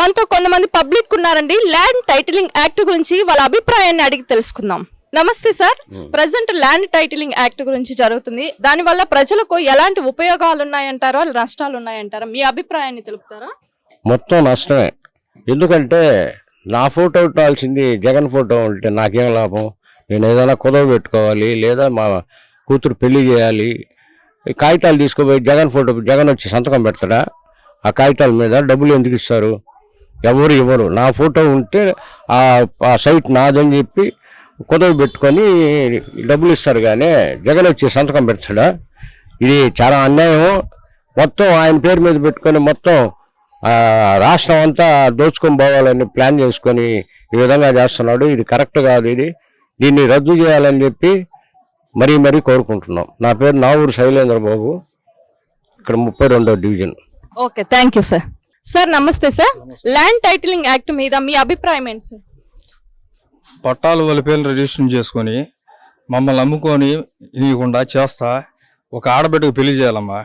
మనతో కొంతమంది పబ్లిక్ ఉన్నారండి. ల్యాండ్ టైటిలింగ్ యాక్ట్ గురించి వాళ్ళ అభిప్రాయాన్ని అడిగి తెలుసుకుందాం. నమస్తే sir. Present land titling act గురించి జరుగుతుంది. దాని వల్ల ప్రజలకు ఎలాంటి ఉపయోగాలు ఉన్నాయంటారో నష్టాలు ఉన్నాయంటారా? మీ అభిప్రాయాన్ని తెలుపుతారా? మొత్తం నష్టమే. ఎందుకంటే నా ఫోటో ఉండాల్సింది జగన్ ఫోటో ఉంటే నాకేం లాభం? నేను ఏదైనా కుదవ పెట్టుకోవాలి, లేదా మా కూతురు పెళ్లి చేయాలి. ఈ కాగితాలు తీసుకుపోయి జగన్ ఫోటో, జగన్ వచ్చి సంతకం పెడతాడా? ఆ కాగితాల మీద డబ్బులు ఎందుకు ఇస్తారు? ఎవరు ఇవ్వరు. నా ఫోటో ఉంటే ఆ సైట్ నాదని చెప్పి కుదవ పెట్టుకొని డబ్బులు ఇస్తారు. కానీ జగన్ వచ్చి సంతకం పెడతాడా? ఇది చాలా అన్యాయం. మొత్తం ఆయన పేరు మీద పెట్టుకొని మొత్తం రాష్ట్రం అంతా దోచుకొని పోవాలని ప్లాన్ చేసుకొని ఈ విధంగా చేస్తున్నాడు. ఇది కరెక్ట్ కాదు. దీన్ని రద్దు చేయాలని చెప్పి మరీ కోరుకుంటున్నాం. నా పేరు నావూరు శైలేంద్ర బాబు, ఇక్కడ 32వ division. Okay, thank you sir. Sir నమస్తే సార్. ల్యాండ్ టైటిలింగ్ యాక్ట్ మీద మీ అభిప్రాయం ఏంటి సార్? పట్టాలు వాళ్ళ పేర్లు రిజిస్ట్రేషన్ చేసుకొని మమ్మల్ని అమ్ముకొని ఇవ్వకుండా చేస్తా ఒక ఆడబిడ్డకు పెళ్లి చేయాలమ్మా.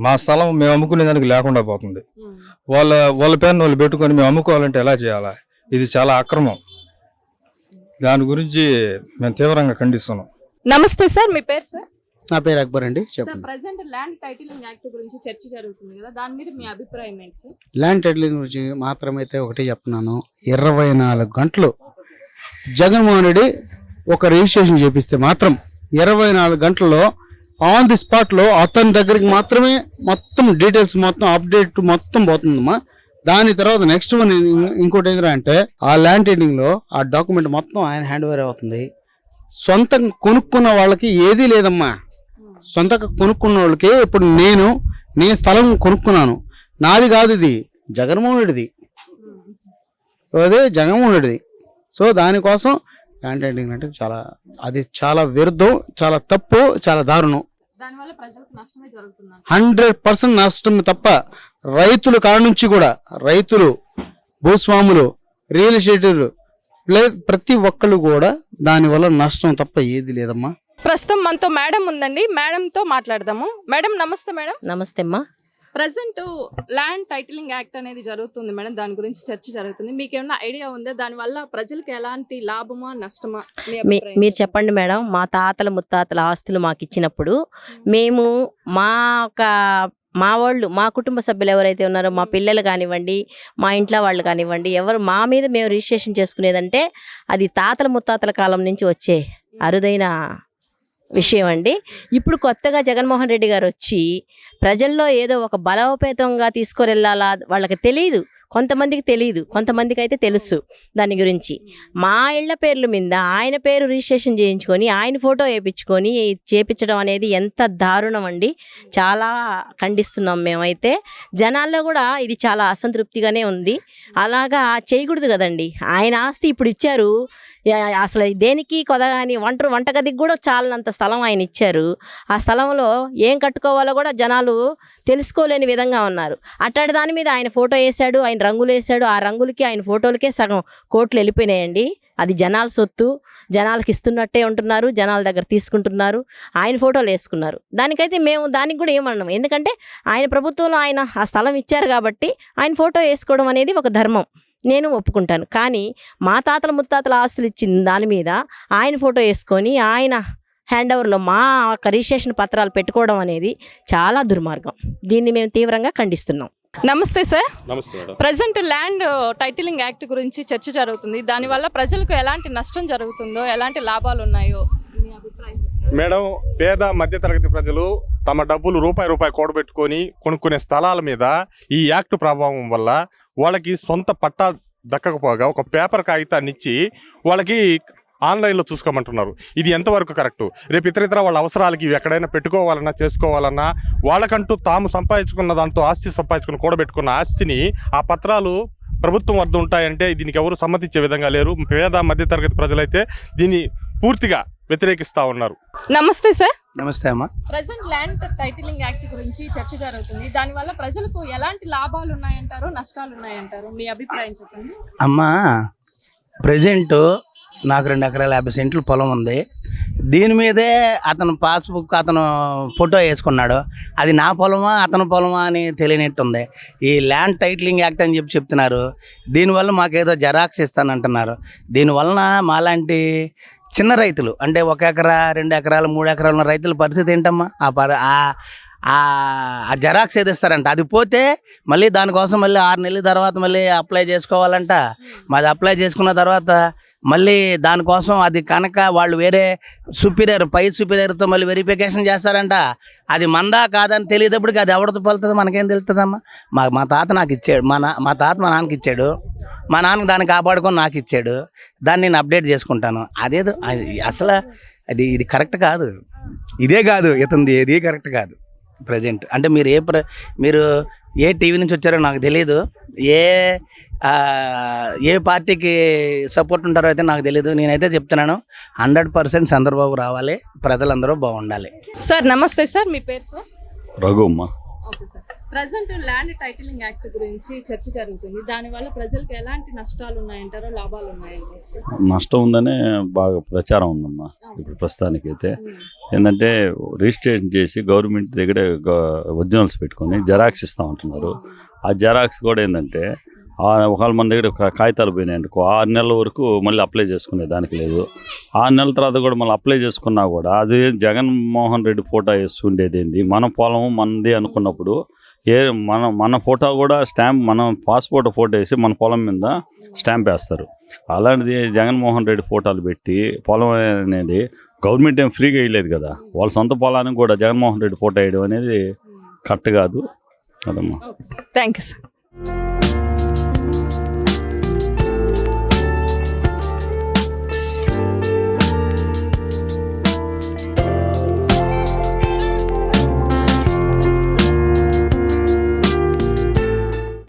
మా స్థలం మేము అమ్ముకునే దానికి లేకుండా పోతుంది. వాళ్ళ పేరును వాళ్ళు పెట్టుకొని మేము అమ్ముకోవాలంటే ఎలా చేయాలా? ఇది చాలా అక్రమం. దాని గురించి మేము తీవ్రంగా ఖండిస్తున్నాం. నమస్తే సార్, మీ పేరు సార్? నా పేరు అక్బర్ అండి. సార్, చెప్పండి. ప్రెజెంట్ ల్యాండ్ టైటిలింగ్ యాక్ట్ గురించి చర్చ జరుగుతుంది కదా, దాని మీద మీ అభిప్రాయం ఏంటి సార్? ల్యాండ్ టైటిలింగ్ గురించి మాత్రమైతే ఒకటే చెప్తున్నాను. 24 గంటలు జగన్మోహన్ రెడ్డి ఒక రిజిస్ట్రేషన్ చేపిస్తే మాత్రం 24 గంటల్లో ఆన్ ది స్పాట్ లో అతని దగ్గరికి మాత్రమే మొత్తం డీటెయిల్స్ మొత్తం అప్డేట్ మొత్తం పోతుందమ్మా. దాని తర్వాత నెక్స్ట్ వన్ ఇంకోటి ఏంటంటే అంటే ఆ ల్యాండ్ టైటిలింగ్ లో ఆ డాక్యుమెంట్ మొత్తం ఆయన హ్యాండ్ ఓవర్ అవుతుంది. సొంతం కొనుక్కున్న వాళ్ళకి ఏదీ లేదమ్మా. సొంతంగా కొనుక్కున్న వాళ్ళకి ఇప్పుడు నేను స్థలం కొనుక్కున్నాను, నాది కాదు, ఇది జగన్మోహన్ రెడ్డిది, అదే జగన్మోహన్ రెడ్డిది. సో దానికోసం ల్యాండ్ టైటిలింగ్ అంటే చాలా విరుద్ధం, చాలా తప్పు, చాలా దారుణం. 100% నష్టం తప్ప రైతులు కాడ నుంచి కూడా రైతులు, భూస్వాములు, రియల్ ఎస్టేటర్లు ప్రతి ఒక్కళ్ళు కూడా దానివల్ల నష్టం తప్ప ఏది లేదమ్మా. ప్రస్తుతం మనతో మేడం ఉందండి, మేడంతో మాట్లాడదాము. మేడం నమస్తే. మేడం నమస్తే అమ్మా. ప్రజెంట్ ల్యాండ్ టైటిలింగ్ యాక్ట్ అనేది జరుగుతుంది మేడం, దాని గురించి చర్చ జరుగుతుంది. మీకు ఏమైనా ఐడియా ఉందా? దానివల్ల ప్రజలకు ఎలాంటి లాభమా నష్టమా? మీరు చెప్పండి మేడం. మా తాతల ముత్తాతల ఆస్తులు మాకు ఇచ్చినప్పుడు మేము మా వాళ్ళు, మా కుటుంబ సభ్యులు ఎవరైతే ఉన్నారో, మా పిల్లలు కానివ్వండి, మా ఇంట్లో వాళ్ళు కానివ్వండి, ఎవరు మా మీద మేము రిజిస్ట్రేషన్ చేసుకునేదంటే అది తాతల ముత్తాతల కాలం నుంచి వచ్చే అరుదైన విషయం అండి. ఇప్పుడు కొత్తగా జగన్మోహన్ రెడ్డి గారు వచ్చి ప్రజల్లో ఏదో ఒక బలోపేతంగా తీసుకొని వెళ్ళాలా, వాళ్ళకి తెలియదు. కొంతమందికి తెలియదు, కొంతమందికి అయితే తెలుసు దాని గురించి. మా ఇళ్ల పేర్ల మీద ఆయన పేరు రిజిస్ట్రేషన్ చేయించుకొని ఆయన ఫోటో వేయించుకొని చేపించడం అనేది ఎంత దారుణం అండి. చాలా ఖండిస్తున్నాం మేమైతే. జనాల్లో కూడా ఇది చాలా అసంతృప్తిగానే ఉంది. అలాగా చేయకూడదు కదండి. ఆయన ఆస్తి ఇప్పుడు ఇచ్చారు, అసలు దేనికి కొదగాని వంటగదికి కూడా చాలనంత స్థలం ఆయన ఇచ్చారు. ఆ స్థలంలో ఏం కట్టుకోవాలో కూడా జనాలు తెలుసుకోలేని విధంగా ఉన్నారు. అట్టడి దాని మీద ఆయన ఫోటో వేశాడు, ఆయన రంగులు వేశాడు. ఆ రంగులకి ఆయన ఫోటోలకే సగం కోట్లు వెళ్ళిపోయినాయండి. అది జనాల సొత్తు, జనాలకు ఇస్తున్నట్టే ఉంటున్నారు, జనాల దగ్గర తీసుకుంటున్నారు. ఆయన ఫోటోలు వేసుకున్నారు. దానికైతే మేము దానికి కూడా ఏమన్నాం, ఎందుకంటే ఆయన ప్రభుత్వంలో ఆయన ఆ స్థలం ఇచ్చారు కాబట్టి ఆయన ఫోటో వేసుకోవడం అనేది ఒక ధర్మం, నేను ఒప్పుకుంటాను. కానీ మా తాతల ముత్తాతల ఆస్తులు ఇచ్చిన దాని మీద ఆయన ఫోటో వేసుకొని ఆయన హ్యాండ్ ఓవర్లో మా రిజిస్ట్రేషన్ పత్రాలు పెట్టుకోవడం అనేది చాలా దుర్మార్గం. దీన్ని మేము తీవ్రంగా ఖండిస్తున్నాం. నమస్తే సార్. నమస్తే madam. Present land titling act గురించి చర్చ జరుగుతుంది. దానివల్ల ప్రజలకు ఎలాంటి నష్టం జరుగుతుందో, ఎలాంటి లాభాలు ఉన్నాయో మీ అభిప్రాయం? మేడం, పేద మధ్యతరగతి ప్రజలు తమ డబ్బులు రూపాయి కూడబెట్టుకొని కొనుక్కునే స్థలాల మీద ఈ యాక్ట్ ప్రభావం వల్ల వాళ్ళకి సొంత పట్టా దక్కకపోగా ఒక పేపర్ కాగితాన్ని ఇచ్చి వాళ్ళకి ఆన్లైన్లో చూసుకోమంటున్నారు. ఇది ఎంతవరకు కరెక్టు? రేపు ఇతర వాళ్ళ అవసరాలకి ఇవి ఎక్కడైనా పెట్టుకోవాలన్నా, చేసుకోవాలన్నా, వాళ్ళకంటూ తాము సంపాదించుకున్న దాంతో ఆస్తి సంపాదించుకుని కూడబెట్టుకున్న ఆస్తిని ఆ పత్రాలు ప్రభుత్వం వద్ద ఉంటాయంటే దీనికి ఎవరు సమ్మతించే విధంగా లేరు. పేద మధ్యతరగతి ప్రజలైతే దీన్ని పూర్తిగా వ్యతిరేకిస్తా ఉన్నారు. నమస్తే సార్. నమస్తే అమ్మా. ప్రెజెంట్ ల్యాండ్ టైటిలింగ్ యాక్ట్ గురించి చర్చ జరుగుతుంది. దానివల్ల ప్రజలకు ఎలాంటి లాభాలు ఉన్నాయంటారు, నష్టాలు ఉన్నాయంటారు? మీ అభిప్రాయం చెప్పండి. అమ్మా, ప్రజెంట్ నాకు 2 ఎకరాల 50 సెంట్లు పొలం ఉంది. దీని మీదే అతను పాస్బుక్ అతను ఫోటో వేసుకున్నాడు. అది నా పొలమా అతని పొలమా అని తెలియనట్టుంది. ఈ ల్యాండ్ టైటిలింగ్ యాక్ట్ అని చెప్తున్నారు. దీనివల్ల మాకేదో జెరాక్స్ ఇస్తానంటున్నారు. దీనివలన మాలాంటి చిన్న రైతులు అంటే 1 ఎకరా 2 ఎకరాలు 3 ఎకరాలు ఉన్న రైతుల పరిస్థితి ఏంటమ్మా? ఆ జెరాక్స్ ఏది ఇస్తారంట, అది పోతే మళ్ళీ దానికోసం మళ్ళీ 6 నెలల తర్వాత మళ్ళీ అప్లై చేసుకోవాలంట. మాది అప్లై చేసుకున్న తర్వాత మళ్ళీ దానికోసం అది కనుక వాళ్ళు వేరే పై సుపీరియర్తో మళ్ళీ వెరిఫికేషన్ చేస్తారంట. అది మందా కాదని తెలియదప్పటికి అది ఎవరితో పలుతుంది మనకేం తెలుస్తుందమ్మా? మా తాత నాకు ఇచ్చాడు, మా తాత మా నాన్నకి ఇచ్చాడు, మా నాన్నకి దాన్ని కాపాడుకొని నాకు ఇచ్చాడు. దాన్ని నేను అప్డేట్ చేసుకుంటాను. అదేదో అసలు ఇది కరెక్ట్ కాదు. ఇదే కాదు ఇతనిది ఏది కరెక్ట్ కాదు. ప్రజెంట్ అంటే మీరు ఏ టీవీ నుంచి వచ్చారో నాకు తెలియదు, ఏ పార్టీకి సపోర్ట్ ఉంటారో అయితే నాకు తెలియదు. నేనైతే చెప్తున్నాను 100% చంద్రబాబు రావాలి, ప్రజలందరూ బాగుండాలి. సార్ నమస్తే సార్, మీ పేరు sir? Raghumma. Okay sir, present land titling act గురించి చర్చ జరుగుతుంది. దానివల్ల ప్రజలకు ఎలాంటి నష్టాలు ఉన్నాయంటారో, లాభాలు ఉన్నాయంటారో సార్? నష్టం ఉందనే బాగా ప్రచారం ఉందమ్మా ఇప్పుడు ప్రస్తుతానికైతే. ఏంటంటే రిజిస్ట్రేషన్ చేసి గవర్నమెంట్ దగ్గర ఒరిజినల్స్ పెట్టుకొని జెరాక్స్ ఇస్తూ ఉంటున్నారు. ఆ జెరాక్స్ కూడా ఏంటంటే ఒకవేళ మన దగ్గర కాగితాలు పోయినాయి అనుకో 6 నెలల వరకు మళ్ళీ అప్లై చేసుకునే దానికి లేదు. 6 నెలల తర్వాత కూడా మళ్ళీ అప్లై చేసుకున్నా కూడా అది జగన్మోహన్ రెడ్డి ఫోటో వేసి ఉండేది ఏంది, మన పొలం మనది అనుకున్నప్పుడు మన ఫోటో కూడా స్టాంప్, మన పాస్పోర్ట్ ఫోటో వేసి మన పొలం మీద స్టాంప్ వేస్తారు. అలాంటిది జగన్మోహన్ రెడ్డి ఫోటోలు పెట్టి పొలం అనేది గవర్నమెంట్ ఏం ఫ్రీగా వేయలేదు కదా. వాళ్ళ సొంత పొలానికి కూడా జగన్మోహన్ రెడ్డి ఫోటో వేయడం అనేది కరెక్ట్ కాదు కదమ్మా. Thank you sir.